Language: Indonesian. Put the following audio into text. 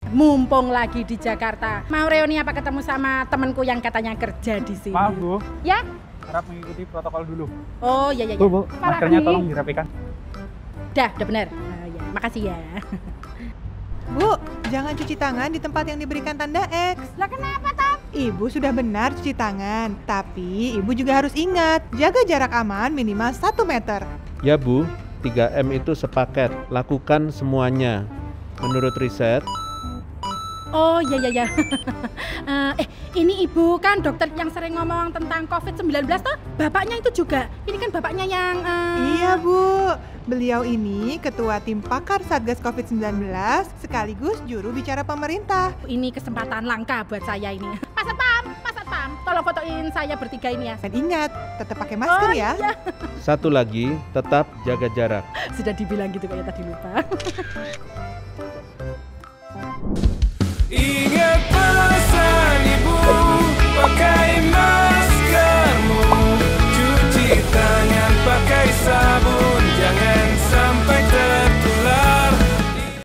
Mumpung lagi di Jakarta, mau reuni apa ketemu sama temanku yang katanya kerja di sini? Maaf Bu, Ya? harap mengikuti protokol dulu. Oh iya iya. Bu, maskernya tolong dirapikan. Udah benar. Ya, makasih ya. Bu, jangan cuci tangan di tempat yang diberikan tanda X. Lah kenapa, Tom? Ibu sudah benar cuci tangan, tapi ibu juga harus ingat, jaga jarak aman minimal 1 meter. Ya Bu, 3M itu sepaket, lakukan semuanya. Menurut riset, Oh iya iya iya. Ini ibu kan dokter yang sering ngomong tentang COVID-19 toh? Bapaknya itu juga. Ini kan bapaknya yang Iya Bu, beliau ini ketua tim pakar Satgas COVID-19 sekaligus juru bicara pemerintah. Ini kesempatan langka buat saya ini. Pak Satpam, tolong fotoin saya bertiga ini ya. Dan ingat, tetap pakai masker ya. Iya. satu lagi, tetap jaga jarak. Sudah dibilang gitu kayak tadi lupa.